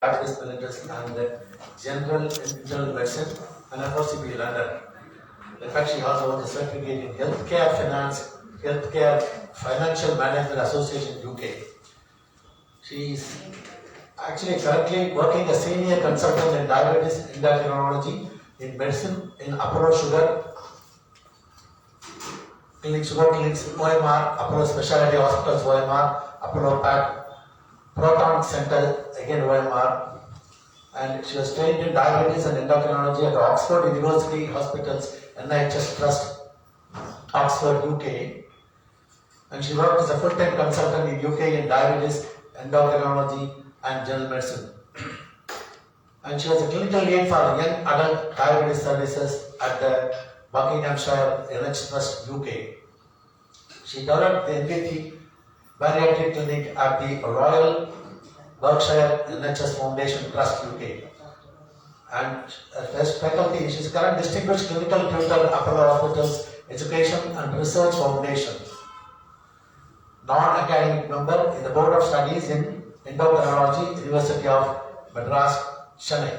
Diabetes mellitus and General Internal Medicine and FOCP London. In fact, she also holds a certificate in Healthcare Finance, Healthcare Financial Management Association UK. She is actually currently working as senior consultant in diabetes endocrinology in medicine in Apollo Sugar Clinics, OMR, Apollo Specialty Hospitals, OMR, Apollo Pack, Proton Center, again OMR, and she was trained in diabetes and endocrinology at Oxford University Hospitals, NHS Trust, Oxford, UK, and she worked as a full-time consultant in UK in diabetes, endocrinology, and general medicine. And she was a clinical lead for young adult diabetes services at the Buckinghamshire NHS Trust, UK. She developed the NBT bariatric clinic at the Royal Berkshire NHS Foundation Trust, UK. And as faculty, she is current distinguished clinical tutor at Apollo Hospitals Education and Research Foundation. Non-academic member in the Board of Studies in Endocrinology, University of Madras, Chennai.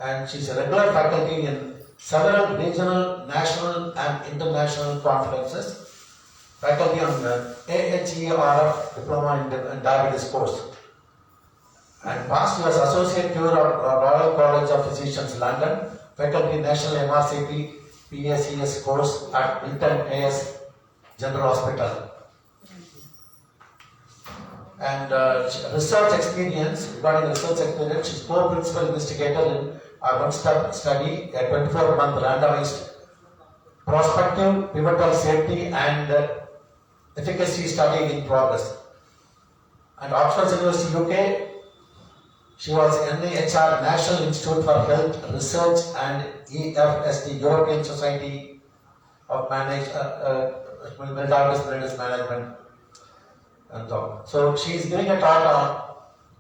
And she is a regular faculty in several regional, national and international conferences. Faculty on AHERF Diploma in Diabetes course. And past she was Associate Tutor of Royal College of Physicians, London. Faculty National MRCP PACS course at Milton AS General Hospital. And research experience, regarding research experience, she is co-principal investigator in our one-step study, a 24-month randomized prospective pivotal safety and efficacy study in progress. And Oxford University, UK, she was NIHR, National Institute for Health Research, and EFSD, European Society of Diabetes Management. And so she is giving a talk on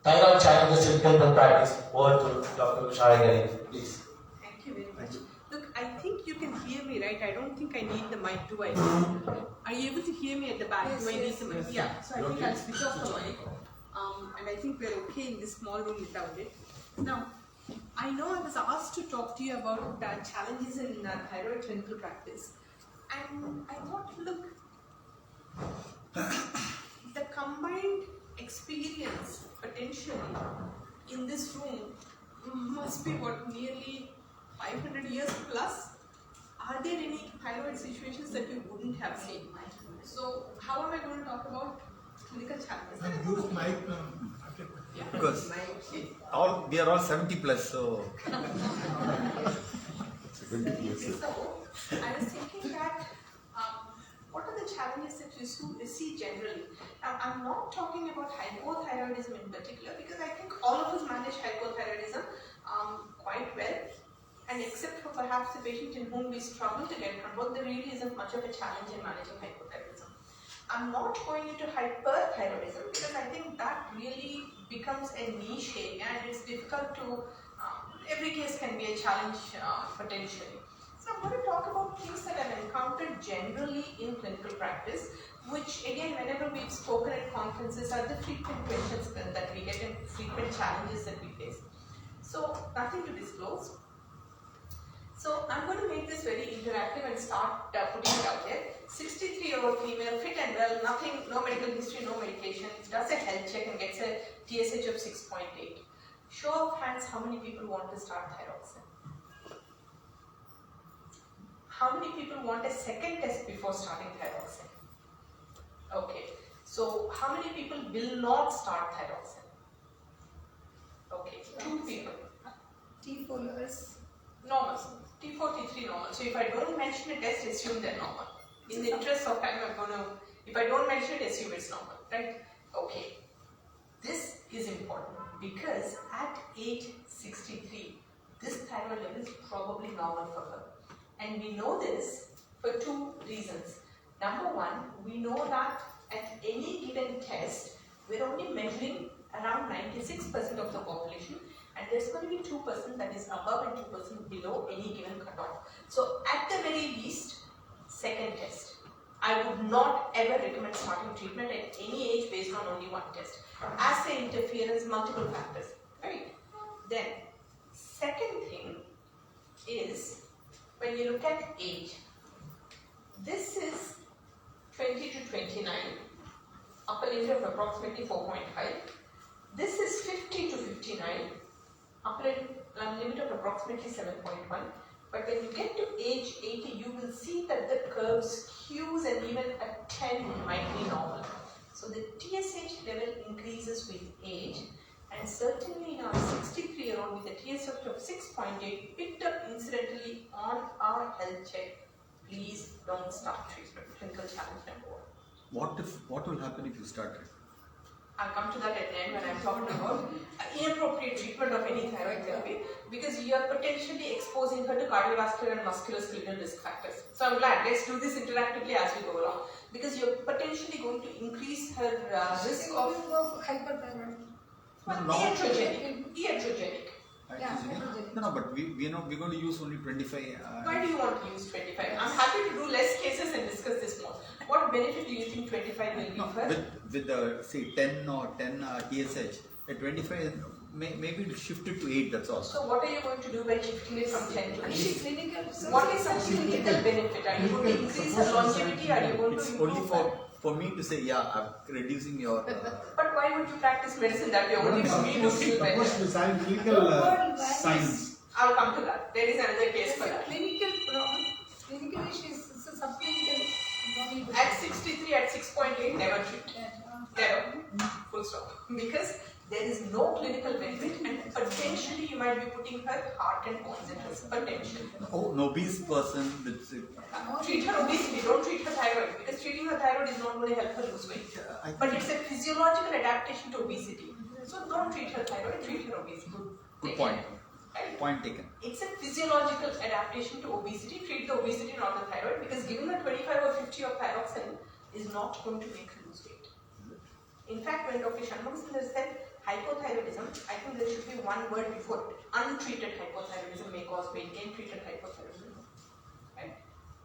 thyroid challenges in clinical practice. Over to Dr. Usha Ayyagiri, please. Thank you very much. Look, I think you can hear me, right? I don't think I need the mic, do I? Are you able to hear me at the back? Yes, do I need the mic? Yes. Yeah, so I think I'll switch off the mic. And I think we're okay in this small room without it. Now, I know I was asked to talk to you about challenges in thyroid clinical practice. And I thought, look, the combined experience potentially in this room must be what, nearly 500 years plus. Are there any thyroid situations that you wouldn't have seen? So how am I going to talk about clinical challenges? Use mic Yeah. Because we are all 70 plus, so. So I was thinking that what are the challenges that you see generally? Now, I'm not talking about hypothyroidism in particular, because I think all of us manage hypothyroidism quite well, and except for perhaps the patient in whom we struggle to get control, there really isn't much of a challenge in managing hypothyroidism. I'm not going into hyperthyroidism because I think that really becomes a niche area and it's difficult to, every case can be a challenge potentially. So I'm going to talk about things that I've encountered generally in clinical practice, which again, whenever we've spoken at conferences, are the frequent questions that we get and frequent challenges that we face. So nothing to disclose. So I'm going to make this very interactive and start putting it out there. 63-year-old female, fit and well, nothing, no medical history, no medication, does a health check and gets a TSH of 6.8. Show of hands, how many people want to start thyroxine? How many people want a second test before starting thyroxine? Okay, so how many people will not start thyroxine? Okay, 2 people. T4 is Normal. T4, T3 normal. So if I don't mention a test, assume they're normal. In the interest of time, I'm going to, if I don't mention it, assume it's normal, right? Okay. This is important because at age 63, this thyroid level is probably normal for her. And we know this for 2 reasons. Number one, we know that at any given test, we're only measuring around 96% of the population, and there's going to be 2% that is above and 2% below any given cutoff. So at the very least, second test. I would not ever recommend starting treatment at any age based on only one test. As the interference, multiple factors. is, when you look at age, this is 20 to 29, upper limit of approximately 4.5. This is 50 to 59, upper limit of approximately 7.1. But when you get to age 80, you will see that the curve skews and even a 10 might be normal. So the TSH level increases with age, and certainly in our 63-year-old with a TSH of 6.8 picked up incidentally on our health check. Please don't start treatment. Clinical challenge number 1. What will happen if you start it? I'll come to that at the end when I'm talking about inappropriate treatment of any thyroid therapy, because you are potentially exposing her to cardiovascular and musculoskeletal risk factors. So I'm glad, let's do this interactively as we go along, because you're potentially going to increase her risk of hyperthyroid. iatrogenic. Yeah, hyperthyroid. No, but we're going to use only 25. Why do you want to use 25? I'm happy to do less cases and discuss this more. What benefit do you think 25 will give her? With the say 10 or 10 TSH, at 25 maybe it shifted to 8. That's all. So what are you going to do by shifting it from 10 to 8? Clinical. What is the clinical benefit? Are you going to increase her longevity? Are you going It's to only improve her? for me to say, yeah, I'm reducing your. But why would you practice medicine that way? Only for me to feel better. Supposed to be science, clinical science. I'll come to that. There is another case for It's a that. clinical problem. Clinical issues. It's a subclinical problem. At 63, at 6.8, never treat. Yeah. Never. Full stop. Because there is no clinical benefit, and potentially you might be putting her heart and bones at risk. Potential. Oh, an obese person with. Treat her obesity, don't treat her thyroid, because treating her thyroid is not going to help her lose weight. But it's a physiological adaptation to obesity. So don't treat her thyroid, treat her obesity. Good point. Right? Point taken. It's a physiological adaptation to obesity. Treat the obesity, not the thyroid, because giving her 25 or 50 of thyroxine is not going to make her lose weight. In fact, when Dr. Shanmugam said hypothyroidism, I think there should be one word before it. Untreated hypothyroidism may cause weight gain, treated hypothyroidism. Right?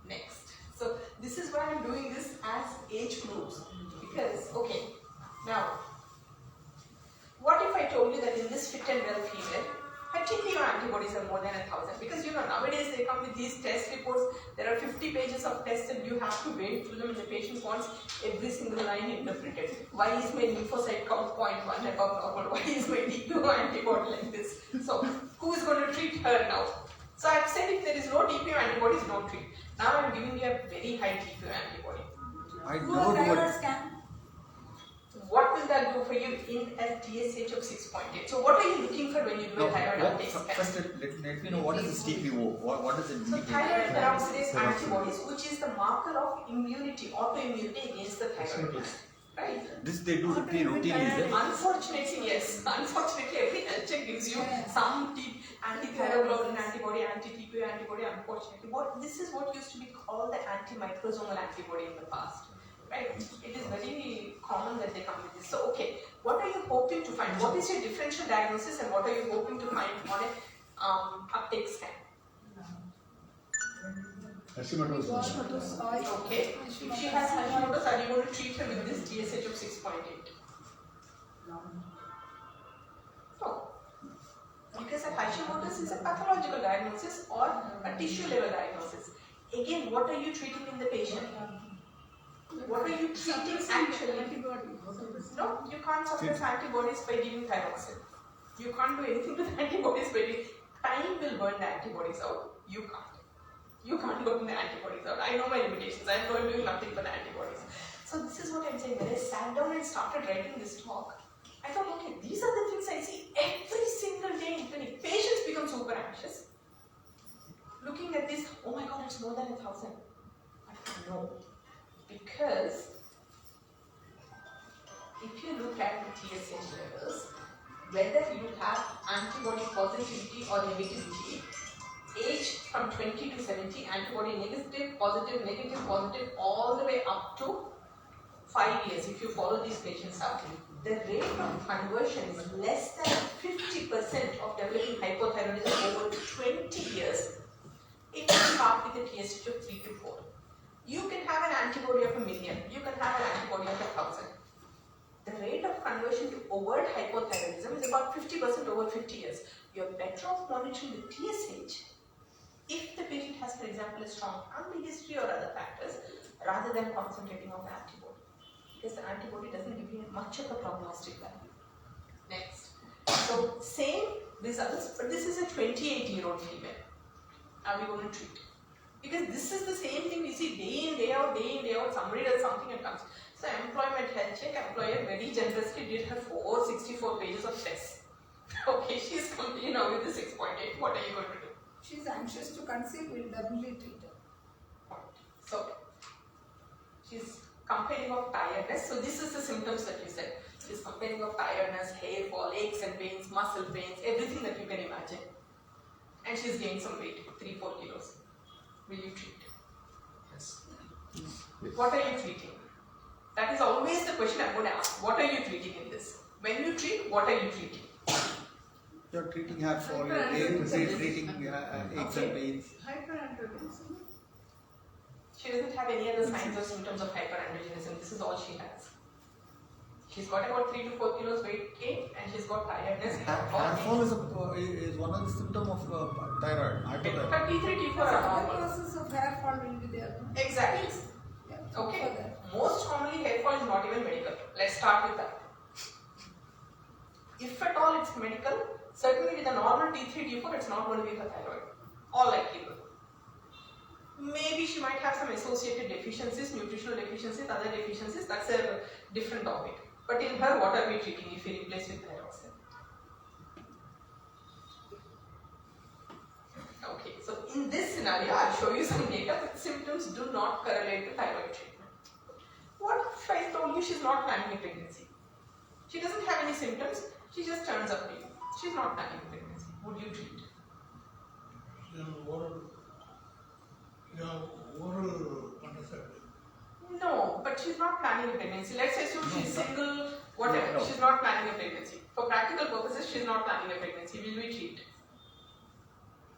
Next. So this is why I'm doing this as age groups, because, okay, now, what if I told you that in this fit and well female, her TPO antibodies are more than 1,000? Because nowadays they come with these test reports, there are 50 pages of tests and you have to wade through them and the patient wants every single line interpreted. Why is my lymphocyte count 0.1 above normal? Why is my TPO antibody like this? So, who is going to treat her now? So I've said if there is no TPO antibodies, don't treat. Now I'm giving you a very high TPO antibody. I Do a never do thyroid it. scan. What will that do for you in a TSH of 6.8? So what are you looking for when you do a thyroid uptake scan? First, let me know what is this TPO? What does it So mean? thyroid peroxidase antibodies, which is the marker of immunity, autoimmunity against the thyroid gland. Right? This they do routinely, is it? Unfortunately, yes. Unfortunately, every health check gives you some anti-thyroglobulin antibody, anti-TPO antibody. Unfortunately, this is what used to be called the antimicrosomal antibody in the past. Right? It is very common that they come with this. So, okay, what are you hoping to find? What is your differential diagnosis, and what are you hoping to find on a uptake scan? Hashimoto's. Okay. If she has Hashimoto's, are you going to treat her with this TSH of 6.8? No. Because a Hashimoto's is a pathological diagnosis or a tissue level diagnosis. Again, what are you treating in the patient? What are you treating actually? No, you can't suppress antibodies by giving thyroxine. You can't do anything to the antibodies by giving. Time will burn the antibodies out. You can't. You can't burn the antibodies out. I know my limitations. I'm not doing nothing for the antibodies. So this is what I'm saying. When I sat down and started writing this talk, I thought, okay, these are the things I see every single day in clinic. Patients become super anxious. Looking at this, oh my God, it's more than 1,000. But no. Because if you look at the TSH levels, whether you have antibody positivity or negativity, age from 20 to 70, antibody negative, positive, all the way up to 5 years if you follow these patients up. The rate of conversion is less than 50% of developing hypothyroidism over 20 years if you start with a TSH of 3 to 4. You can have an antibody of 1 million, you can have an antibody of 1,000. The rate of conversion to overt hypothyroidism is about 50% over 50 years. You're better off monitoring the TSH If the patient has, for example, a strong family history or other factors, rather than concentrating on the antibody, because the antibody doesn't give you much of a prognostic value. Next. So, same results, but this is a 28-year-old female. Are we going to treat? Because this is the same thing we see day in, day out, somebody does something and comes. So, employment health check, employer very generously did her 464 pages of tests. Okay, she's complete now with the 6.8. What are you going to do? She's anxious to conceive, we'll definitely treat her. So, she's complaining of tiredness. So, this is the symptoms that you said. She's complaining of tiredness, hair fall, aches and pains, muscle pains, everything that you can imagine. And she's gained some weight, 3-4 kilos. Will you treat? Yes. What are you treating? That is always the question I'm going to ask. What are you treating in this? When you treat, what are you treating? You're treating hair fall, you're treating aches and pains. Hyperandrogenism. She doesn't have any other signs or symptoms of hyperandrogenism. This is all she has. She's got about 3 to 4 kilos weight gain and she's got tiredness. Hair fall is one of the symptoms of thyroid. Hyperthyroid. But T3, T4 are The normal. process of hair fall will be there. Exactly. Yeah, Okay. for that. Most commonly hair fall is not even medical. Let's start with that. If at all it's medical, certainly with a normal T3, T4, it's not going to be her thyroid. All likelihood. Maybe she might have some associated deficiencies, nutritional deficiencies, other deficiencies. That's a different topic. But in her, what are we treating if we replace with thyroxine? Okay, so in this scenario, I'll show you some data, but symptoms do not correlate to thyroid treatment. What if I told you she's not planning a pregnancy? She doesn't have any symptoms, she just turns up to you. She's not planning a pregnancy. Would you treat? Oral contraceptive. No, but she's not planning a pregnancy. Let's assume she's single, whatever. No. She's not planning a pregnancy. For practical purposes, she's not planning a pregnancy. Will we treat?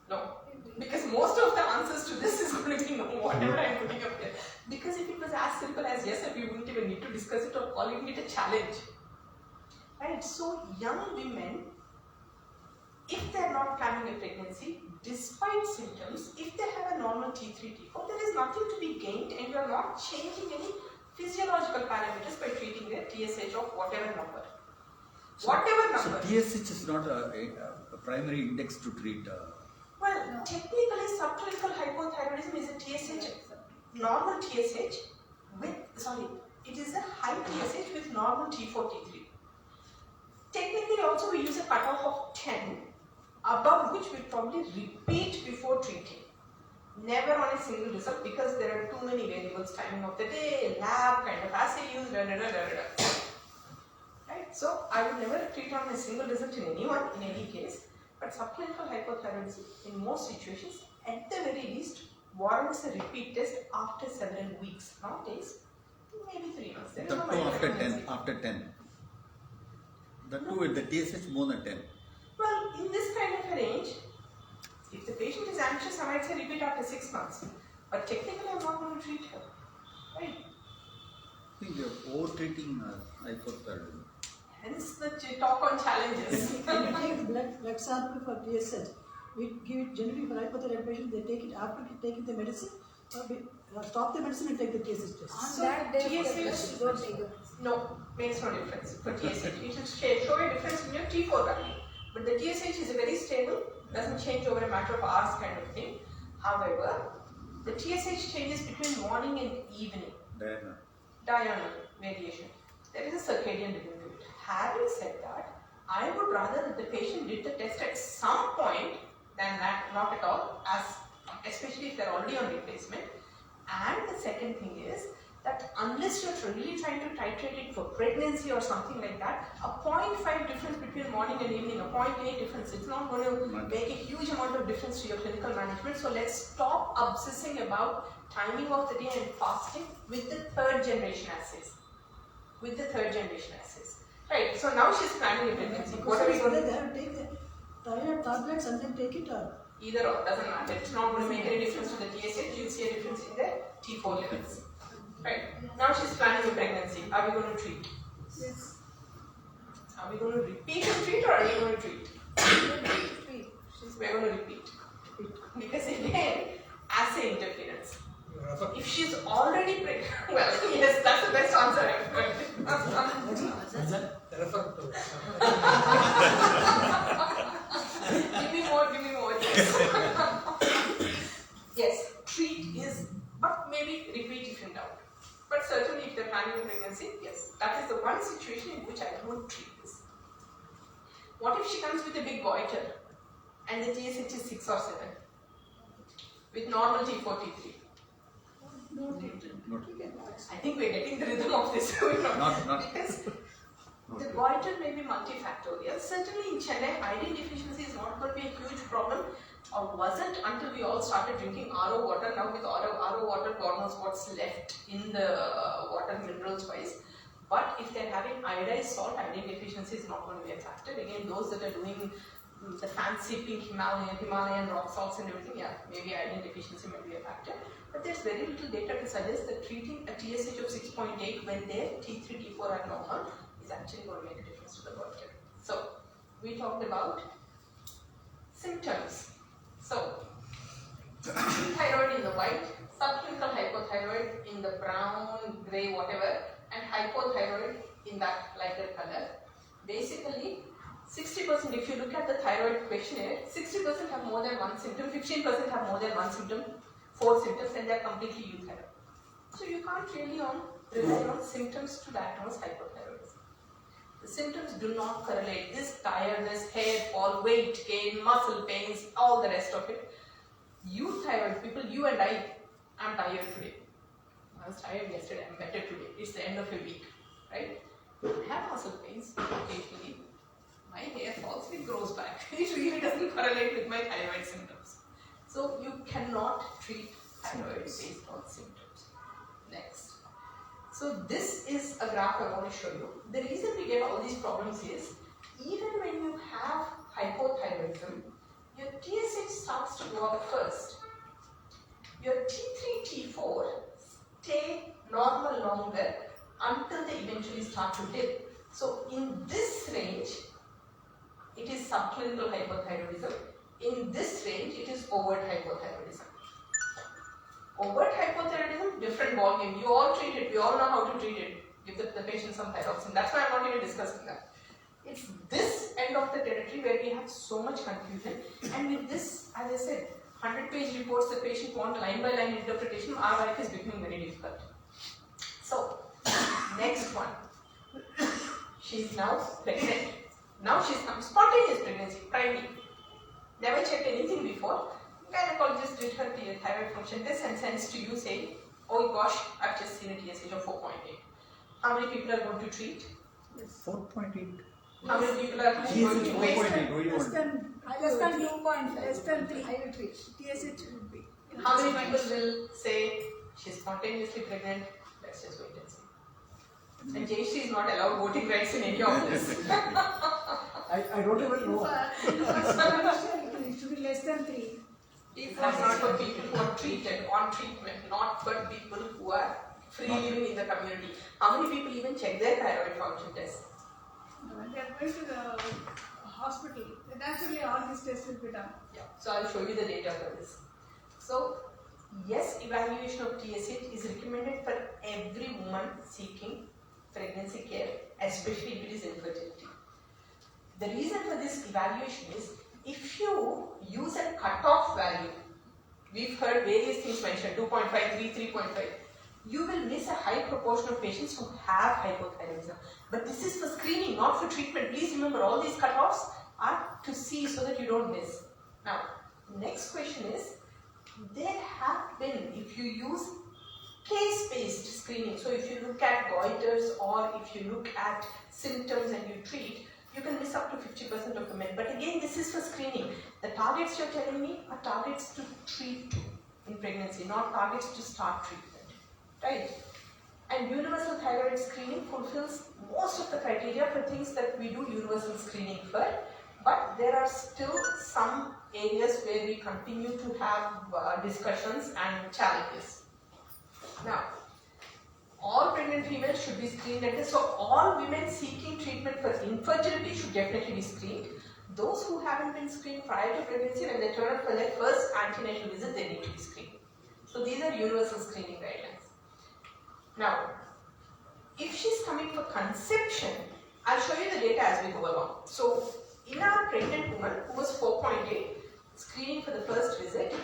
No. Because most of the answers to this is going to be no, whatever I'm putting up there. Because if it was as simple as yes, we wouldn't even need to discuss it or calling it a challenge. Right? So, young women, if they're not planning a pregnancy, despite symptoms, if they have a normal T3, T4, there is nothing to be gained and you are not changing any physiological parameters by treating their TSH of whatever number. Whatever number. So TSH is not a primary index to treat. Well, technically subclinical hypothyroidism is a TSH, normal TSH with, it is a high TSH with normal T4, T3. Technically also we use a cutoff of 10, above which we probably repeat before treating. Never on a single result because there are too many variables, timing of the day, lab, kind of assay used, Right? So I would never treat on a single result in anyone, in any case. But subclinical hypothyroidism, in most situations, at the very least, warrants a repeat test after several weeks, not days, maybe 3 months. There is no That too medical after emergency. 10. After 10. That too with the TSH more than 10. Well, in this kind of a range, if the patient is anxious, I might say repeat after 6 months. But technically, I'm not going to treat her. Right? I think you're over-treating hypothyroidism. Hence the talk on challenges. When you take the blood sample for TSH, we give it generally for hypothyroid patients, they take it after taking the medicine, or we stop the medicine and take the TSH test. On So, that day, TSH don't take it. No, makes no difference for TSH. It will show a difference in your T4 value. But the TSH is very stable, doesn't change over a matter of hours kind of thing. However, the TSH changes between morning and evening. Diurnal variation. There is a circadian rhythm to it. Having said that, I would rather that the patient did the test at some point than that, not at all, as especially if they're already on replacement. And the second thing is that unless you're really trying to titrate it for pregnancy or something like that, a 0.5 difference between morning and evening, a 0.8 difference, it's not going to make a huge amount of difference to your clinical management. So let's stop obsessing about timing of the day and fasting with the third generation assays. Right, so now she's planning a pregnancy. What are we going to do? They have to take the thyroid tablets and then take it or? Either or, doesn't matter. It's not going to make any difference to the TSH. You'll see a difference in the T4 levels. Right, now she's planning a pregnancy. Are we going to treat? Yes. Are we going to repeat and treat or are we going to treat? Treat. We're going to repeat. Because again, situation in which I would treat this. What if she comes with a big goiter and the TSH is 6 or 7 with normal T4, T3? I think we're getting the rhythm of this. Not. Because the goiter may be multifactorial. Certainly in Chennai, iodine deficiency is not going to be a huge problem, or wasn't until we all started drinking RO water. Now with RO water, God knows what's left in the water minerals wise. But if they're having iodized salt, iodine deficiency is not going to be a factor. Again, those that are doing the fancy pink Himalayan rock salts and everything, yeah, maybe iodine deficiency may be a factor. But there's very little data to suggest that treating a TSH of 6.8 when their T3, T4 are normal is actually going to make a difference to the goiter. So, we talked about symptoms. So, thyroid in the white, subclinical hypothyroid in the brown, grey, whatever, and hypothyroid in that lighter color. Basically, 60%, if you look at the thyroid questionnaire, 60% have more than one symptom, 15% have more than one symptom, 4 symptoms, and they are completely euthyroid. So you can't really rely on symptoms to diagnose hypothyroidism. The symptoms do not correlate. This tiredness, hair fall, weight gain, muscle pains, all the rest of it. Euthyroid people, you and I'm tired today. I was tired yesterday, I'm better today. It's the end of a week, right? I have muscle pains occasionally. My hair falls, it grows back. It really doesn't correlate with my thyroid symptoms. So you cannot treat thyroid based on symptoms. Next. So this is a graph I want to show you. The reason we get all these problems is, even when you have hypothyroidism, your TSH starts to go up first. Your T3, T4 stay normal longer until they eventually start to dip. So in this range, it is subclinical hypothyroidism. In this range, it is overt hypothyroidism. Overt hypothyroidism, different ballgame. You all treat it. We all know how to treat it. Give the patient some thyroxine. That's why I'm not even discussing that. It's this end of the territory where we have so much confusion. And with this, as I said, 100-page reports, the patient want line-by-line interpretation. Our life is becoming very difficult. So, next one. She's now pregnant. Now she's come spontaneous pregnancy, primary. Never checked anything before. Gynecologist did her thyroid function test and sends to you saying, oh gosh, I've just seen a TSH of 4.8. How many people are going to treat? 4.8. How many people are going to waste? 4.8. Less than 2.5, less than 3. I will treat. TSH will be. How many people will say she's spontaneously pregnant? Let's just wait and see. And Jayashree is not allowed voting rights in any of this. I don't even know. It should be less than 3. These are not for people who are treated on treatment, not for people who are free living in the community. How many people even check their thyroid function test? When they are going to the hospital, naturally all these tests will be done. Yeah. So I'll show you the data for this. So yes, evaluation of TSH is recommended for every woman seeking pregnancy care, especially if it is infertility. The reason for this evaluation is, if you use a cutoff value, we've heard various things mentioned, 2.5, 3, 3.5, you will miss a high proportion of patients who have hypothyroidism. But this is for screening, not for treatment. Please remember, all these cutoffs are to see so that you don't miss. Now, the next question is, there have been, if you use case-based screening, so if you look at goiters or if you look at symptoms and you treat, you can miss up to 50% of the men. But again, this is for screening. The targets you're telling me are targets to treat in pregnancy, not targets to start treatment. Right? And universal thyroid screening fulfills most of the criteria for things that we do universal screening for. But there are still some areas where we continue to have discussions and challenges. Now, all pregnant females should be screened at this. So all women seeking treatment for infertility should definitely be screened. Those who haven't been screened prior to pregnancy, when they turn up for their first antenatal visit, they need to be screened. So these are universal screening guidelines. Now, if she's coming for conception, I'll show you the data as we go along. So in our pregnant woman who was 4.8, screening for the first visit,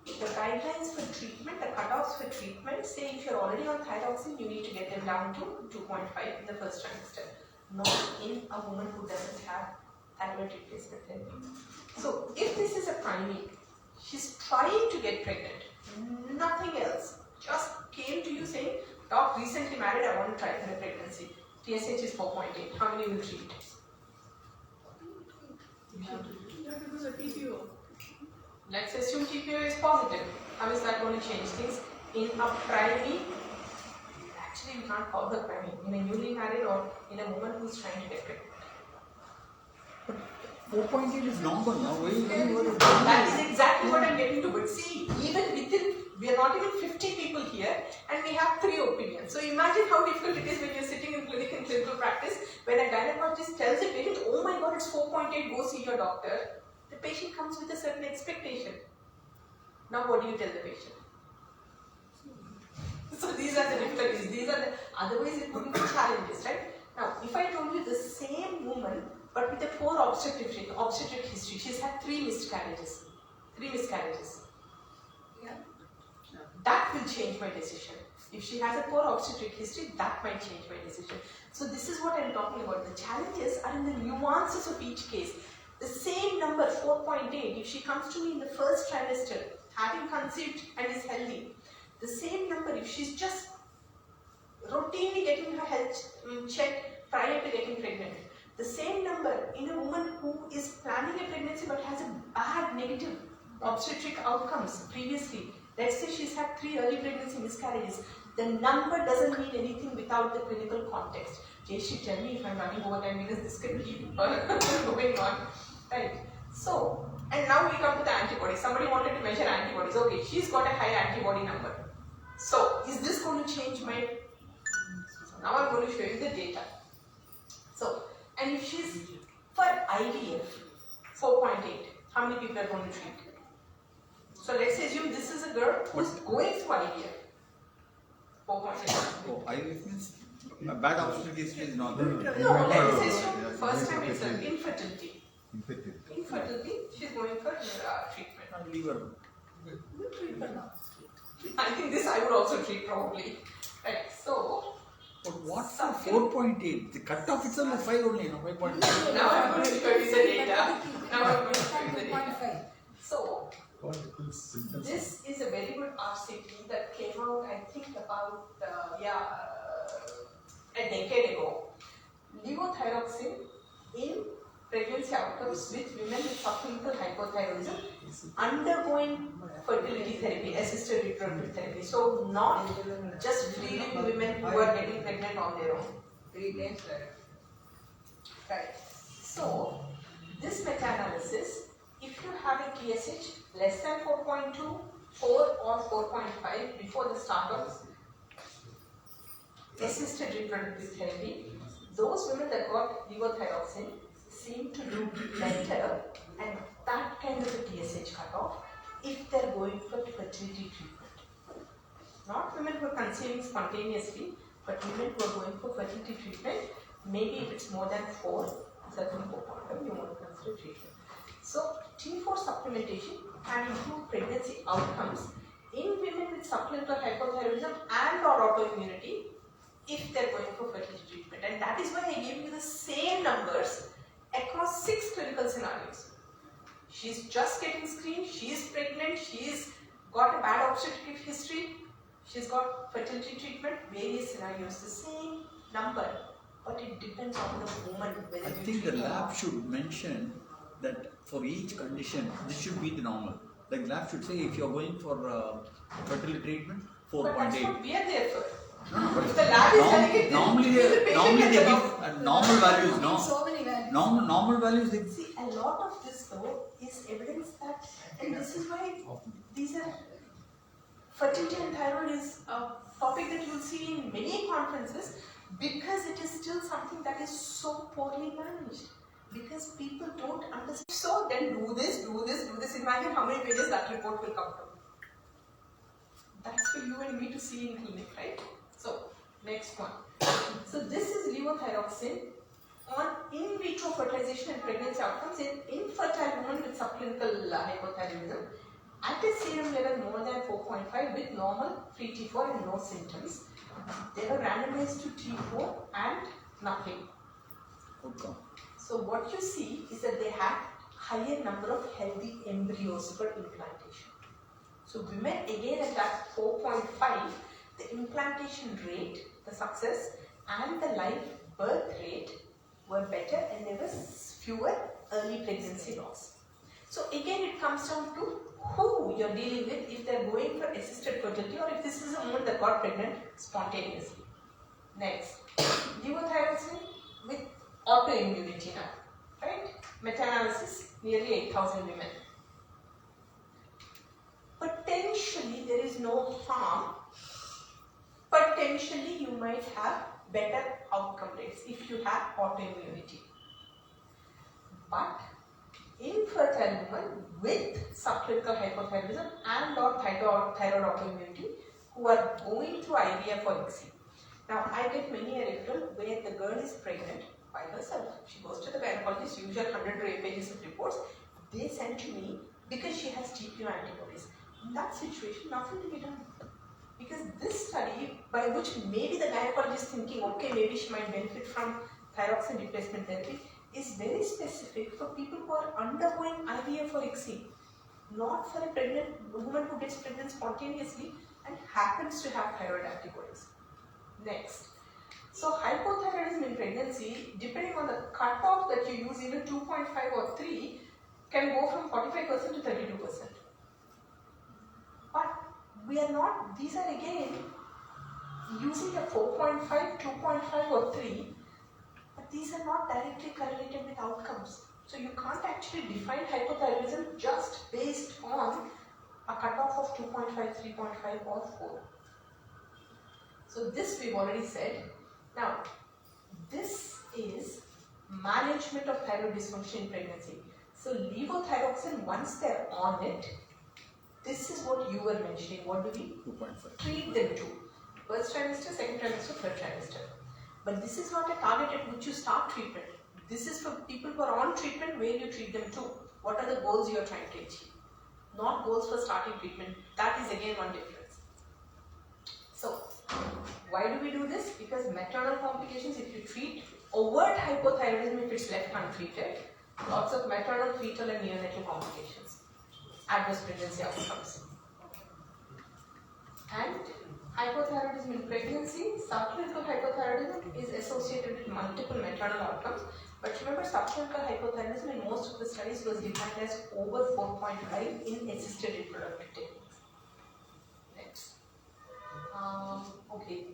the guidelines for treatment, the cutoffs for treatment say if you're already on thyroxine, you need to get them down to 2.5 in the first trimester. not in a woman who doesn't have thyroid replacement therapy. So if this is a primate, she's trying to get pregnant, nothing else, just came to you saying, doc, recently married, I want to try for a pregnancy. TSH is 4.8, how many will treat? You have to do the TPO. Let's assume TPO is positive. How is that going to change things? In a primate, actually we can't call her primate, in a newly married or in a woman who's trying to get pregnant. 4.8 is normal now. Why you worry? That is exactly what I'm getting to. But see, even within, we are not even 50 people here and we have 3 opinions. So imagine how difficult it is when you're sitting in clinic in clinical practice, when a gynecologist tells a patient, oh my god, it's 4.8, go see your doctor. The patient comes with a certain expectation. Now what do you tell the patient? So these are the difficulties. These are the, otherwise it wouldn't be challenges, right? Now, if I told you the same woman, but with a poor obstetric history, she's had 3 miscarriages. 3 miscarriages. Yeah. That will change my decision. If she has a poor obstetric history, that might change my decision. So this is what I'm talking about. The challenges are in the nuances of each case. The same number, 4.8, if she comes to me in the first trimester, having conceived and is healthy, the same number, if she's just routinely getting her health checked prior to getting pregnant, the same number in a woman who is planning a pregnancy but has a bad negative obstetric outcomes previously, let's say she's had 3 early pregnancy miscarriages, the number doesn't mean anything without the clinical context. Jayashree, tell me if I'm running over time because this could keep going on. Right. So, and now we come to the antibodies. Somebody wanted to measure antibodies. Okay, she's got a high antibody number. So, is this going to change my... So now I'm going to show you the data. So, and if she's for IVF, 4.8, how many people are going to treat? So let's assume this is a girl who's going through IVF. 4.8. Oh, IVF means a bad obstetric history is not there. No, let's assume first time it's an infertility. Infertility, she's going for treatment. Leave her. I think this I would also treat probably. Right, so... But what's the 4.8? The cutoff itself is 5 only, no? 5.8. Now I'm going to show you the data. Now I'm going to show you the data. So, this is a very good RCT that came out, I think, about a decade ago. Levothyroxine in pregnancy outcomes with women with subclinical hypothyroidism undergoing fertility therapy, assisted reproductive therapy. So, not just freely women who are getting pregnant on their own. 3 times. Right. So, this meta-analysis, if you have a TSH less than 4.2, 4 or 4.5 before the start of assisted reproductive therapy, those women that got levothyroxine seem to do better, and that kind of a TSH cutoff if they're going for fertility treatment. Not women who are conceiving spontaneously, but women who are going for fertility treatment. Maybe if it's more than 4, certainly 4.5, you want to consider treatment. So, T4 supplementation can improve pregnancy outcomes in women with subclinical hypothyroidism and or autoimmunity if they're going for fertility treatment. And that is why I gave you the same numbers across 6 clinical scenarios. She's just getting screened, she's pregnant, she's got a bad obstetric history, she's got fertility treatment, various scenarios, the same number, but it depends on the woman whether I you think the treat her or lab not. should mention that for each condition, this should be the normal. Like lab should say if you're going for fertility treatment, But that's 4.8. what we are there for. No, but If the lab is telling it, normally then the they patient gets give along. normal values, no? So many values. Normal values. They, See, a lot of this though is evidence that, and this is why these are, fertility and thyroid is a topic that you'll see in many conferences because it is still something that is so poorly managed. Because people don't understand. So then do this. Imagine how many pages that report will come to. That's for you and me to see in clinic, right? So, next one. So this is levothyroxine on in vitro fertilization and pregnancy outcomes in infertile women with subclinical hypothyroidism at a serum level more than 4.5 with normal free T4 and no symptoms. They were randomized to T4 and nothing. outcome. So what you see is that they had higher number of healthy embryos for implantation. So women again at that 4.5, the implantation rate, the success and the live birth rate were better, and there was fewer early pregnancy loss. So again it comes down to who you're dealing with, if they're going for assisted fertility or if this is a woman that got pregnant spontaneously. Next, levothyroxine with autoimmunity now, right? Meta-analysis, nearly 8,000 women. Potentially there is no harm. Potentially you might have better outcome rates if you have autoimmunity. But infertile women with subclinical hypothyroidism and or thyroid autoimmunity who are going through IVF or ICSI. Now I get many a referral where the girl is pregnant by herself. She goes to the gynecologist, usual 100 pages of reports. They send to me because she has TPO antibodies. In that situation, nothing to be done. Because this study, by which maybe the gynecologist is thinking, okay, maybe she might benefit from thyroxine replacement therapy, is very specific for people who are undergoing IVF or ICSI, not for a pregnant woman who gets pregnant spontaneously and happens to have thyroid antibodies. Next. So hypothyroidism in pregnancy, depending on the cutoff that you use, even 2.5 or 3, can go from 45% to 32%. But we are not, these are again using a 4.5, 2.5 or 3, but these are not directly correlated with outcomes. So you can't actually define hypothyroidism just based on a cutoff of 2.5, 3.5 or 4. So this we've already said. Now, this is management of thyroid dysfunction in pregnancy. So levothyroxine, once they're on it, this is what you were mentioning. What do we 2.5. treat them to? First trimester, second trimester, third trimester. But this is not a target at which you start treatment. This is for people who are on treatment where you treat them to. What are the goals you are trying to achieve? Not goals for starting treatment. That is again one difference. So, why do we do this? Because maternal complications, if you treat overt hypothyroidism, if it's left untreated, lots of maternal, fetal and neonatal complications, adverse pregnancy outcomes. And hypothyroidism in pregnancy, subclinical hypothyroidism is associated with multiple maternal outcomes. But remember, subclinical hypothyroidism in most of the studies was defined as over 4.5 in assisted reproductive techniques. Next. Okay.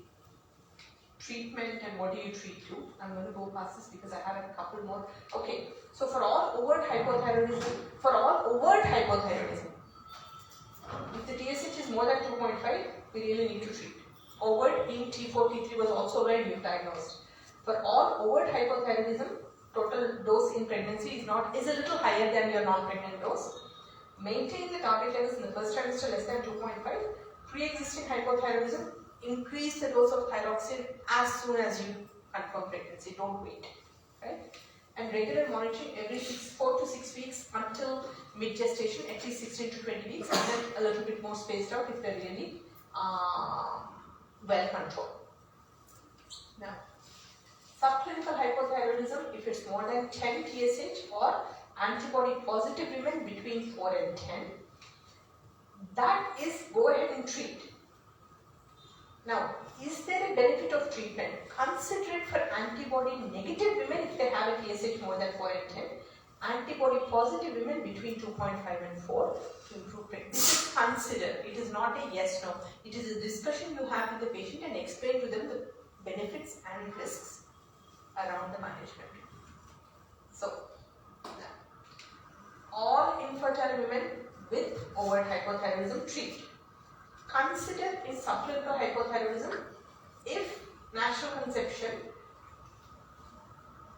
Treatment and what do you treat to? I'm going to go past this because I have a couple more. Okay. So for all overt hypothyroidism, if the TSH is more than 2.5, we really need to treat. Overt being T4, T3 was also where you diagnosed. For all overt hypothyroidism, total dose in pregnancy is a little higher than your non-pregnant dose. Maintain the target levels in the first trimester less than 2.5. Pre-existing hypothyroidism, increase the dose of thyroxine as soon as you confirm pregnancy. Don't wait, right? And regular monitoring every 4 to 6 weeks until mid-gestation, at least 16 to 20 weeks, and then a little bit more spaced out if they're really well controlled. Now, subclinical hypothyroidism, if it's more than 10 TSH or antibody positive women between 4 and 10, that is go ahead and treat. Now, is there a benefit of treatment? Consider it for antibody negative women if they have a TSH more than 4 and 10. Antibody positive women between 2.5 and 4 to improve pregnancy. This is considered. It is not a yes, no. It is a discussion you have with the patient and explain to them the benefits and risks around the management. So, all infertile women with overt hypothyroidism treat. Consider in subclinical hypothyroidism, if natural conception,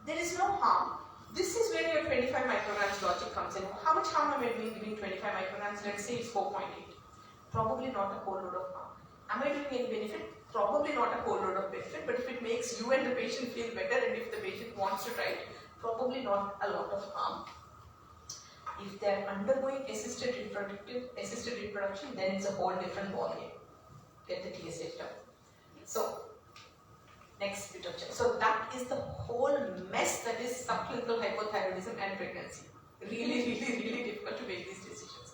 there is no harm. This is where your 25 micrograms logic comes in. How much harm am I doing giving 25 micrograms? Let's say it's 4.8. Probably not a whole load of harm. Am I doing any benefit? Probably not a whole load of benefit, but if it makes you and the patient feel better and if the patient wants to try it, probably not a lot of harm. If they are undergoing assisted reproduction, then it's a whole different ballgame. Get the TSH down. So, Next bit of check. So that is the whole mess that is subclinical hypothyroidism and pregnancy. Really difficult to make these decisions.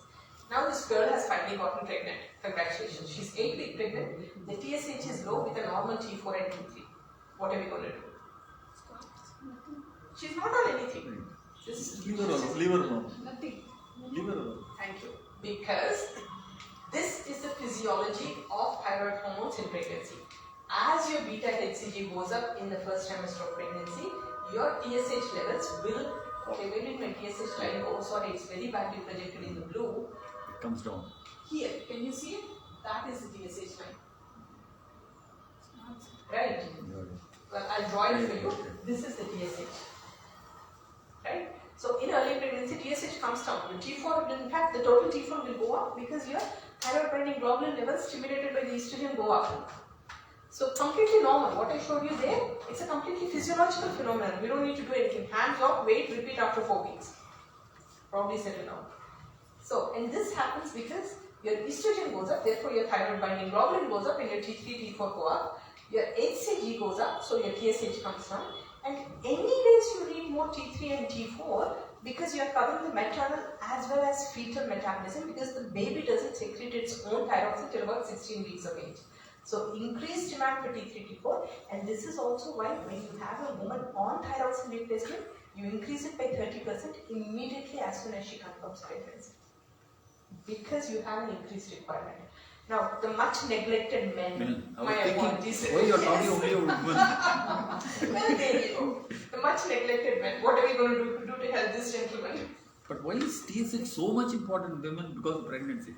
Now this girl has finally gotten pregnant. Congratulations. She's 8 weeks pregnant. The TSH is low with a normal T4 and T3. What are we going to do? She's not on anything. Leave her alone. Leave her alone. Nothing. Leave her alone. Thank you. Because this is the physiology of thyroid hormones in pregnancy. As your beta HCG goes up in the first trimester of pregnancy, your TSH levels will, okay, where did my TSH line go? Sorry, it's very badly projected in the blue. It comes down. Here, can you see it? That is the TSH line. Right? Well, I'll draw it for you. This is the TSH. Right? So in early pregnancy, TSH comes down. Your T4 will, in fact, the total T4 will go up because your thyroid binding globulin levels stimulated by the estrogen go up. So completely normal. What I showed you there, it's a completely physiological phenomenon. We don't need to do anything. Hands off, wait, repeat after 4 weeks. Probably settle down. So, and this happens because your estrogen goes up, therefore your thyroid binding globulin goes up and your T3, T4 go up. Your HCG goes up, so your TSH comes down. And anyways you need more T3 and T4 because you are covering the maternal as well as fetal metabolism because the baby doesn't secrete its own thyroxine till about 16 weeks of age. So increased demand for T3, T4, and this is also why when you have a woman on thyroxine replacement, you increase it by 30% immediately as soon as she confirms pregnancy. Because you have an increased requirement. Now, the much neglected men, I was my thinking, apologies. why you are talking only about women? Well, there you go. The much neglected men. What are we going to do to help this gentleman? But why is TSH so much important in women because of pregnancy?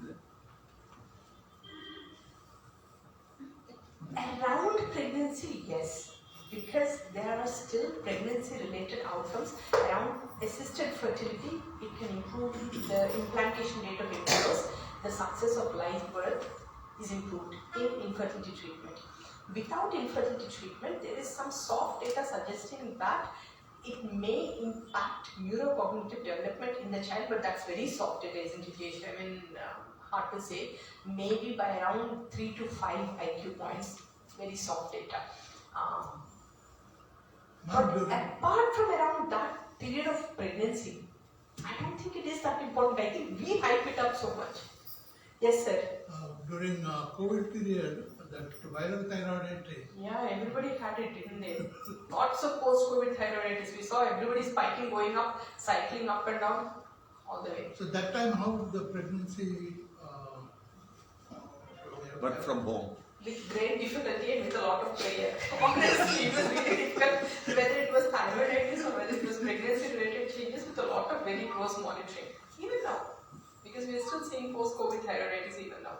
Around pregnancy, yes. Because there are still pregnancy-related outcomes around assisted fertility. It can improve the implantation rate of embryos. The success of live birth is improved in infertility treatment. Without infertility treatment, there is some soft data suggesting that it may impact neurocognitive development in the child, but that's very soft data, isn't it, Yesh? I mean, hard to say. Maybe by around 3 to 5 IQ points, very soft data. But apart from around that period of pregnancy, I don't think it is that important. I think we hype it up so much. Yes, sir. During COVID period, that viral thyroiditis. Yeah, everybody had it, didn't they? Lots of post-COVID thyroiditis. We saw everybody spiking, going up, cycling up and down, all the way. So that time, how the pregnancy? Work from home. With great difficulty and with a lot of prayer. Honestly, it was really difficult. Whether it was thyroiditis or whether it was pregnancy-related changes, with a lot of very close monitoring. Even now, because we are still seeing post-COVID thyroiditis even now.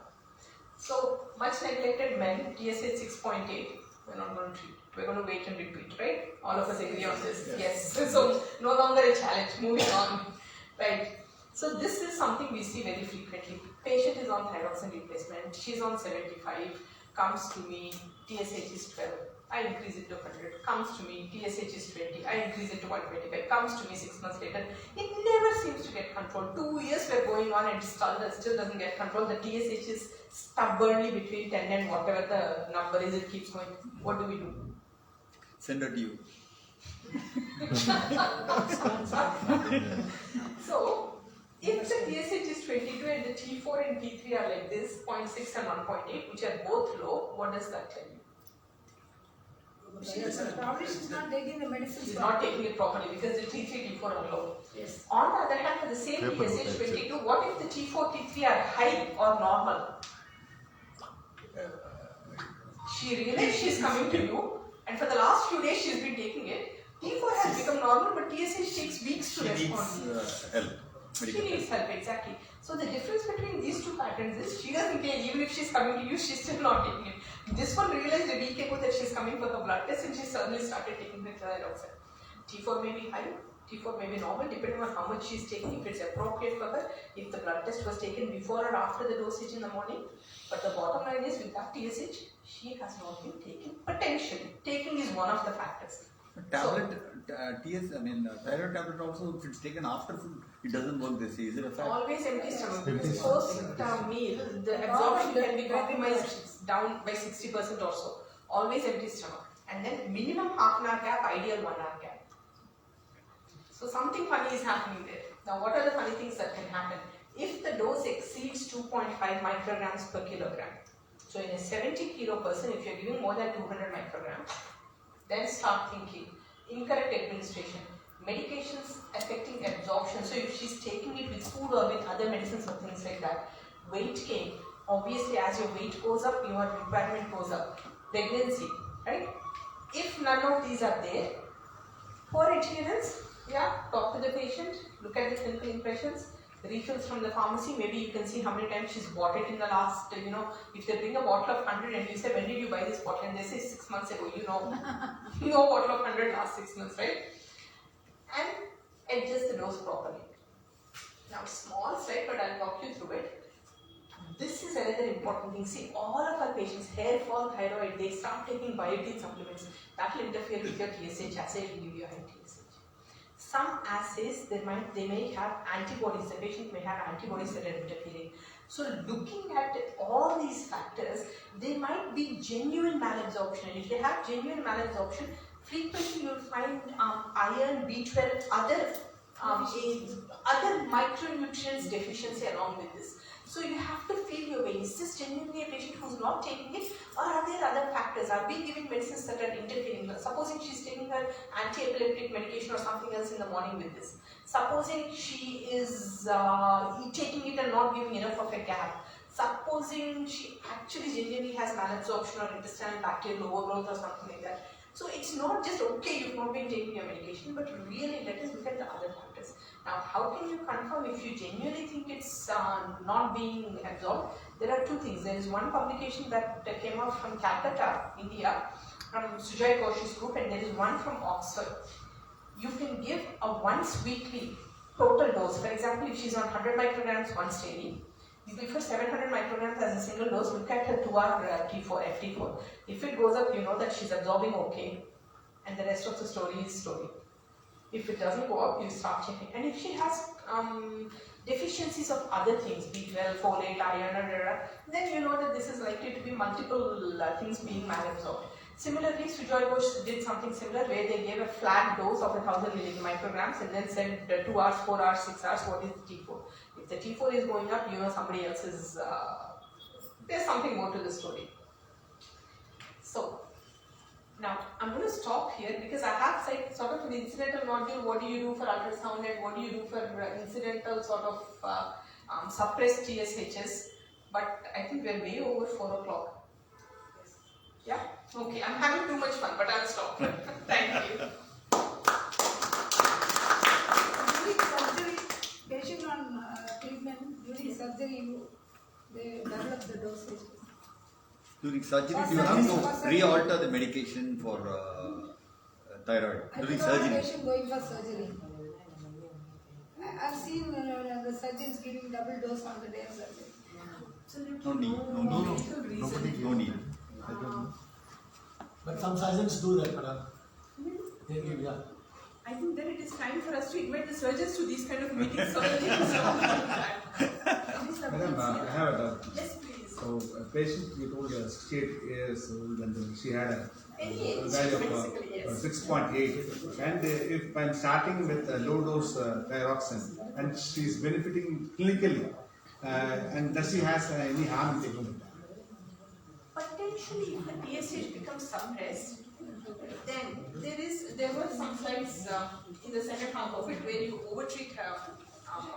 So, much neglected men, TSH 6.8, we're not going to treat. We're going to wait and repeat, right? All of us agree on this. Yes. So, no longer a challenge. Moving on. Right. So, this is something we see very frequently. Patient is on thyroxine replacement. She's on 75. Comes to me, TSH is 12. I increase it to 100. Comes to me, TSH is 20. I increase it to 125. Comes to me 6 months later. It never seems to get controlled. 2 years we're going on and still doesn't get controlled. The TSH is stubbornly between 10 and whatever the number is, it keeps going. What do we do? Send her to you. So, if the TSH is 22 and the T4 and T3 are like this, 0.6 and 1.8, which are both low, what does that tell you? Probably she's not taking the medicine. She's not taking it properly because the T3, T4 are low. Yes. On the other hand, for the same TSH 22, what if the T4, T3 are high or normal? She realized she's coming to you, and for the last few days she's been taking it. T4 has become normal, but TSH takes weeks to She respond. needs help. She needs help, exactly. So the difference between these two patterns is she doesn't care, even if she's coming to you, she's still not taking it. This one realized a week ago that she's coming for the blood test and she suddenly started taking the thyroxine. T4 may be high, T4 may be normal, depending on how much she's taking, if it's appropriate for her, if the blood test was taken before or after the dosage in the morning. But the bottom line is with that TSH, she has not been taken. Potentially, taking is one of the factors. Tablet, thyroid tablet also, if it's taken after food, it doesn't work this way. Is it a fact? Always empty stomach. Because post meal, the absorption can be compromised down by 60% or so. Always empty stomach. and then minimum half an hour gap, ideal 1 hour gap. So something funny is happening there. Now what are the funny things that can happen? If the dose exceeds 2.5 micrograms per kilogram, so in a 70 kilo person, if you're giving more than 200 micrograms, then start thinking. Incorrect administration, medications affecting absorption. So if she's taking it with food or with other medicines or things like that, weight gain. Obviously, as your weight goes up, your requirement goes up. Pregnancy, right? If none of these are there, poor adherence, yeah, talk to the patient, look at the clinical impressions, refills from the pharmacy, maybe you can see how many times she's bought it in the last, if they bring a bottle of 100 and you say, when did you buy this bottle? And they say 6 months ago, you know bottle of 100 last 6 months, right? And adjust the dose properly. Now, small slide, but I'll walk you through it. This is another important thing. See, all of our patients, hair fall, thyroid, they start taking biotin supplements. That will interfere with your TSH assay, it will give you high TSH. Some assays, they may have antibodies, the patient may have antibodies that are interfering. So looking at all these factors, they might be genuine malabsorption. And if they have genuine malabsorption, frequently you'll find iron, B12, other micronutrients deficiency along with this. So you have to feel your way. Is this genuinely a patient who's not taking it, or are there other factors? Are we giving medicines that are interfering? Supposing she's taking her anti-epileptic medication or something else in the morning with this. Supposing she is taking it and not giving enough of a gap. Supposing she actually genuinely has malabsorption or intestinal bacterial overgrowth or something like that. So it's not just okay, you've not been taking your medication, but really let us look at the other factors. Now, how can you confirm if you genuinely think it's not being absorbed? There are two things. There is one publication that came out from Calcutta, India, from Usha Ayyagiri's group, and there is one from Oxford. You can give a once weekly total dose. For example, if she's on 100 micrograms once daily, you give her 700 micrograms as a single dose. Look at her 2-hour T4, FT4. If it goes up, you know that she's absorbing okay, and the rest of the story is story. If it doesn't go up, you start checking. And if she has deficiencies of other things, B12, folate, iron, then you know that this is likely to be multiple things being malabsorbed. Similarly, Usha Ayyagiri did something similar where they gave a flat dose of 1000 micrograms and then said 2 hours, 4 hours, 6 hours, what is the T4? If the T4 is going up, you know somebody else is, there's something more to the story. So, now I'm going to stop here because I have said sort of an incidental module, what do you do for ultrasound and what do you do for incidental sort of suppressed TSHs, but I think we're way over 4 o'clock. Yeah? Okay, I'm having too much fun, but I'll stop. Thank you. During surgery, patient on treatment, during surgery, they develop the dosage. During surgery, you have to re-alter the medication for thyroid. During surgery. Patient going for surgery. I've seen the surgeons giving double dose on the day of surgery. No need. No need. But some surgeons do that, madam. They give, yeah. I think then it is time for us to invite the surgeons to these kind of meetings so that they can stop. Madam, I have a doubt. Yes, please. So, a patient you told 68 years old and she had a Any value age, of basically, yes. 6.8. And if I'm starting with low dose thyroxine and she's benefiting clinically, and does she has any harm in taking it? Potentially, if the TSH becomes suppressed, then there were some slides in the second half of it where you overtreat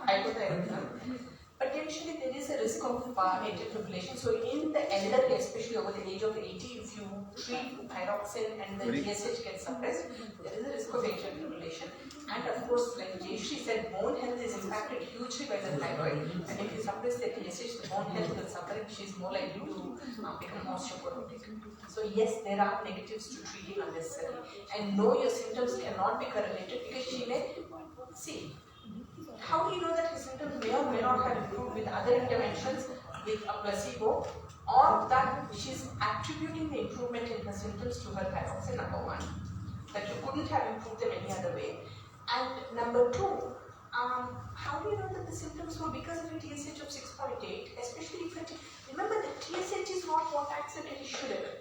hypothyroidism. Potentially, there is a risk of atrial fibrillation. So, in the elderly, especially over the age of 80, if you treat thyroxine and the TSH gets suppressed, there is a risk of atrial fibrillation. And of course, like Jayashree said, bone health is impacted hugely by the thyroid. And if you suppress the TSH, the bone health will suffer and she is more likely to become osteoporotic. So yes, there are negatives to treating unnecessarily. And no, your symptoms cannot be correlated because she may see. How do you know that her symptoms may or may not have improved with other interventions, with a placebo, or that she's attributing the improvement in her symptoms to her thyroxine, number one, that you couldn't have improved them any other way. And number two, how do you know that the symptoms were because of a TSH of 6.8, especially if remember the TSH is not what acts as a tissue level.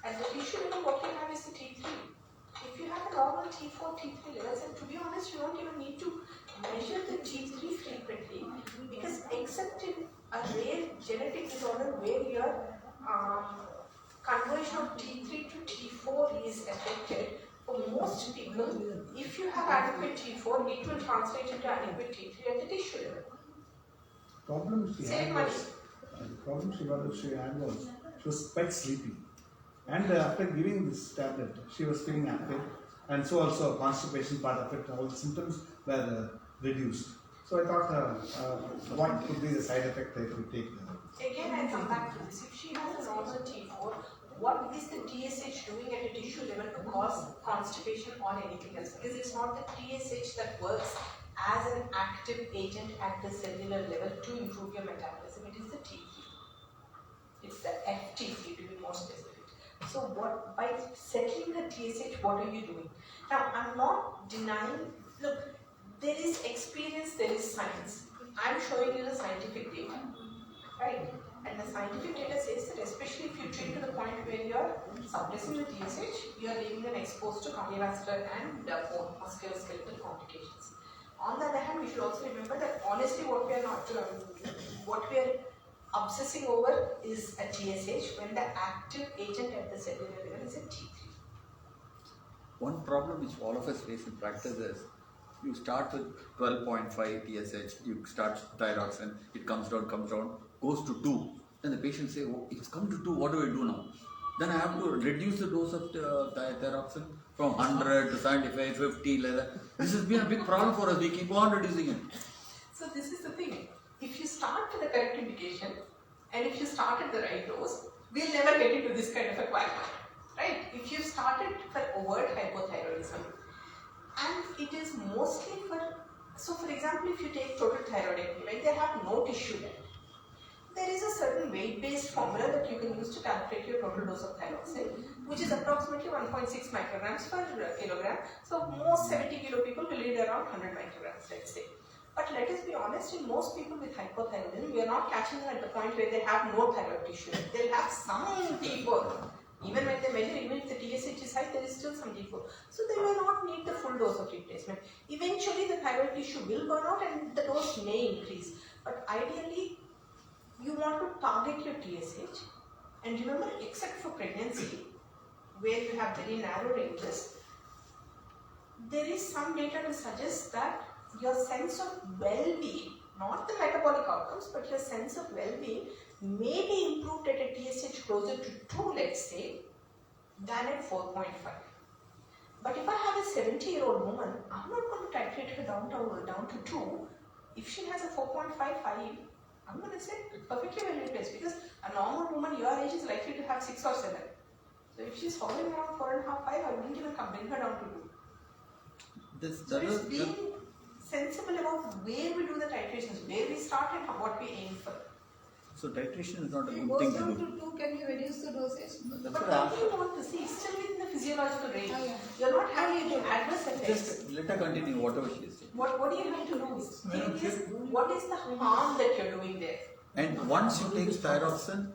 And the tissue level, what you have is the T3. If you have a normal T4, T3 levels, and to be honest, you don't even need to measure the T3 frequently, because except in a rare genetic disorder where your conversion of T3 to T4 is affected, for most people, if you have adequate T4, it will translate into adequate T3 at the tissue level. Problem she Save had money. was, the problem she had was she was quite sleepy, and after giving this tablet she was feeling active, and so also constipation part of it, all the symptoms were reduced. So I thought what could be the side effect if we take Again, I come back to this. If she has a normal T4, what is the TSH doing at a tissue level to cause constipation or anything else? Because it's not the TSH that works as an active agent at the cellular level to improve your metabolism. It is the T3. It's the FT3 to be more specific. So what, by settling the TSH, what are you doing? Now, I'm not denying, look, there is experience, there is science. I'm showing you the scientific data, right? And the scientific data says that especially if you treat to the point where you're suppressing the TSH, you're leaving them exposed to cardiovascular and bone musculoskeletal complications. On the other hand, we should also remember that honestly what we are not, what we are obsessing over is a TSH when the active agent at the cellular level is a T3. One problem which all of us face in practice is you start with 12.5 TSH, you start thyroxine, it comes down, goes to 2. Then the patient say, oh, it's come to 2, what do I do now? Then I have to reduce the dose of thyroxine from 100 to 75, 50, like that. This has been a big problem for us, we keep on reducing it. So this is the thing, if you start with the correct indication and if you start at the right dose, we'll never get into this kind of a quagmire, right? If you started for overt hypothyroidism, and it is mostly for, so for example, if you take total thyroidectomy, right, they have no tissue left. There is a certain weight-based formula that you can use to calculate your total dose of thyroxine, which is approximately 1.6 micrograms per kilogram. So most 70 kilo people will need around 100 micrograms, let's say. But let us be honest, in most people with hypothyroidism, we are not catching them at the point where they have no thyroid tissue. They'll have some T4. Even when they measure, even if the TSH is high, there is still some T4. So they will not need the full dose of replacement. Eventually, the thyroid tissue will burn out and the dose may increase. But ideally, you want to target your TSH. And remember, except for pregnancy, where you have very narrow ranges, there is some data to suggest that your sense of well-being, not the metabolic outcomes, but your sense of well-being may be improved at a TSH closer to 2, let's say, than at 4.5. But if I have a 70-year-old woman, I'm not going to titrate her down to 2. If she has a 4.55, I'm going to say perfectly well placed, because a normal woman your age is likely to have 6 or 7. So if she's hovering around 4.5, 5, I wouldn't even bring her down to 2. So it's being sensible about where we do the titrations, where we start and what we aim for. So titration is not a It good goes thing to down do. to 2, can you reduce the dosage? That's But what I what do you want to see? It's still within the physiological range. Oh, yeah. You're not having any adverse effects. Just let her continue whatever she is saying. What do you have to lose? Thing is, what is the harm that you're doing there? And once you take thyroxine,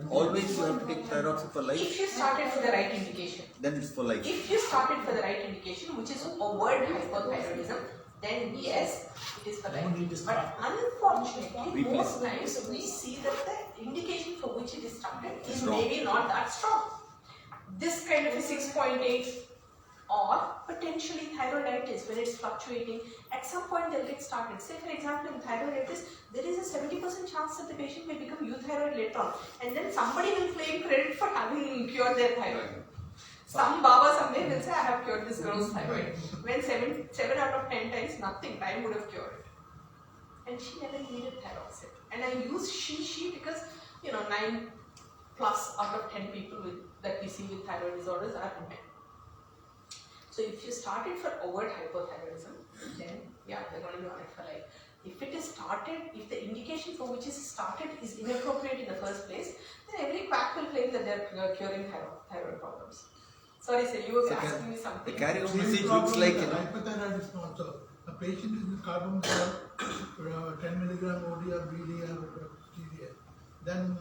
always you have to take thyroxine for If life, you started for the right indication, then it's for life. if you started for the right indication, which is overt hypothyroidism, then yes, it is for life. But unfortunately, most times we see that the indication for which it is started is maybe not that strong. This kind of a 6.8 or potentially thyroiditis when it's fluctuating, at some point they'll get started. Say for example in thyroiditis, there is a 70% chance that the patient may become euthyroid later on, and then somebody will claim credit for having cured their thyroid. Some Baba someday will say, I have cured this girl's thyroid. When 7 out of 10 times nothing, time would have cured it. And she never needed thyroxine. And I use she because 9 plus out of 10 people that we see with thyroid disorders are women. So if you started for overt hypothyroidism, then yeah, they're going to be on it for life. If it is started, if the indication for which is started is inappropriate in the first place, then every quack will claim that they're curing thyroid problems. Sorry sir, you were asking me something. The carry-on Same message problem looks like, with hypothyroidism also. A patient is in carbon 10 milligram OD or BD or TDA. Then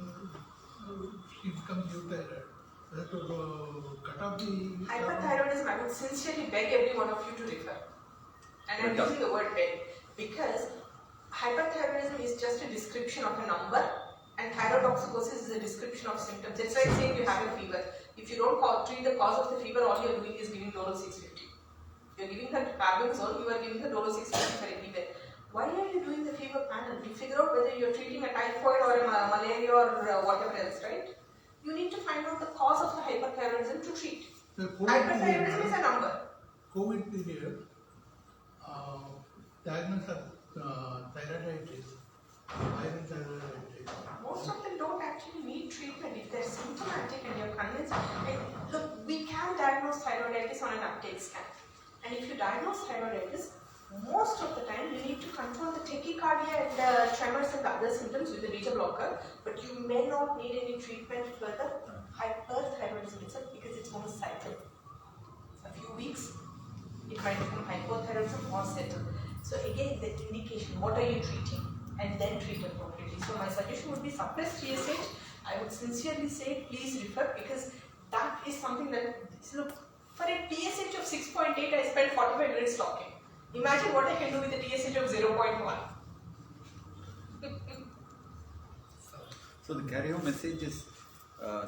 she becomes euthyroid. to cut off the Hyperthyroidism, I would sincerely beg every one of you to refer. And I'm using the word beg because hyperthyroidism is just a description of a number and thyrotoxicosis is a description of symptoms. It's like saying you have a fever. If you don't treat the cause of the fever, all you're doing is giving Dolo 650. You're giving her carbamazole, you are giving her Dolo 650 for everywhere. Why are you doing the fever panel? You figure out whether you're treating a typhoid or a malaria or whatever else, right? You need to find out the cause of the hyperthyroidism to treat. Hyperthyroidism is a number. COVID period, diagnosed thyroiditis, iron thyroiditis. Most of them don't actually need treatment if they're symptomatic and you're convinced. And look, we can diagnose thyroiditis on an uptake scan. And if you diagnose thyroiditis, most of the time you need to control the tachycardia and the tremors and the other symptoms with the beta blocker, but you may not need any treatment for the hyperthyroidism itself because it's going to cycle. A few weeks, it might become hypothyroidism or settle. So again, the indication, what are you treating? And then treat appropriately. So my suggestion would be suppress TSH. I would sincerely say please refer because that is something that, look, for a TSH of 6.8 I spent 45 minutes talking. Imagine what I can do with a TSH of 0.1. So the carry-home message is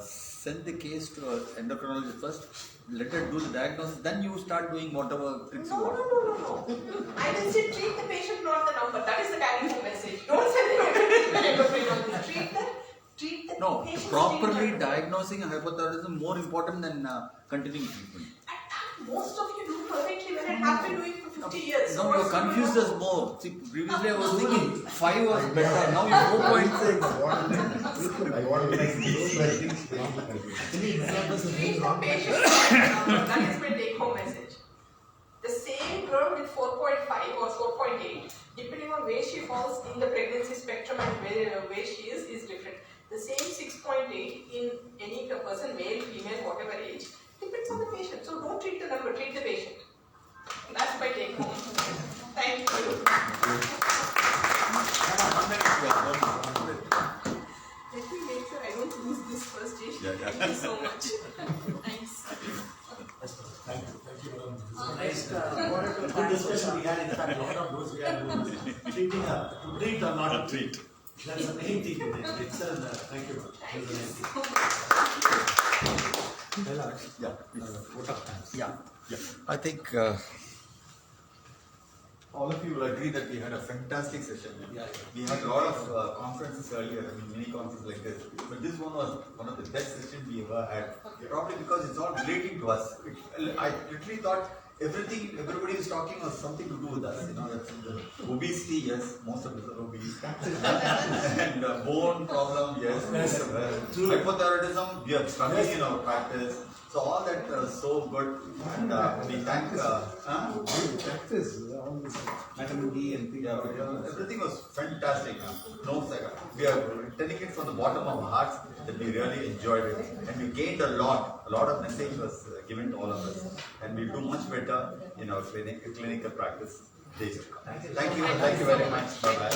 send the case to an endocrinologist first, let her do the diagnosis, then you start doing whatever tricks you want. No. I will say treat the patient, not the number. That is the carry-home message. Don't send them to the endocrinologist. Treat the No, patient. properly diagnosing hypothyroidism more important than continuing treatment. Most of you do perfectly well and have been doing for 50 years. No, you're confused us more. See, previously I was thinking 5 was better, now you're 4.6. I want to make these things. Treat the patient. That is my take-home message. The same girl with 4.5 or 4.8, depending on where she falls in the pregnancy spectrum and where she is different. The same 6.8 in any person, male, female, whatever age, depends on the patient. So don't treat the number, treat the patient. That's my take home. Thank you. Let me make sure I don't lose this first dish. Thank you so much. Thanks. Thank you, madam. Next, good discussion we had. In fact, a lot of those we had treating to treat or not to treat. That's the main thing today. Excellent. Thank you. I think all of you will agree that we had a fantastic session. We had a lot of conferences earlier, mini conferences like this. But this one was one of the best sessions we ever had. Probably because it's all relating to us. I literally thought everybody is talking was something to do with us. That's the obesity, yes, most of us are obese. And bone problem, yes. Hypothyroidism, we are struggling in our practice. So all that was so good, and we thank. Practice all this vitamin D and things. Everything was fantastic. No second. We are telling it from the bottom of our hearts that we really enjoyed it, and we gained a lot. A lot of message was given to all of us, and we'll do much better in our clinical practice days to come. Thank you very much. Bye bye.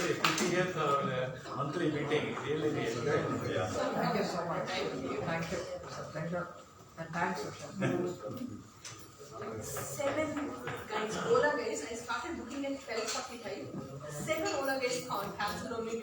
50 years monthly meeting, really we enjoyed it. Yeah. Thank you so much. Thank you. It's a pleasure. And thanks, Usha. 7 guys, Ola guys, I started booking at 12:45. 7 Ola guys found cancer only.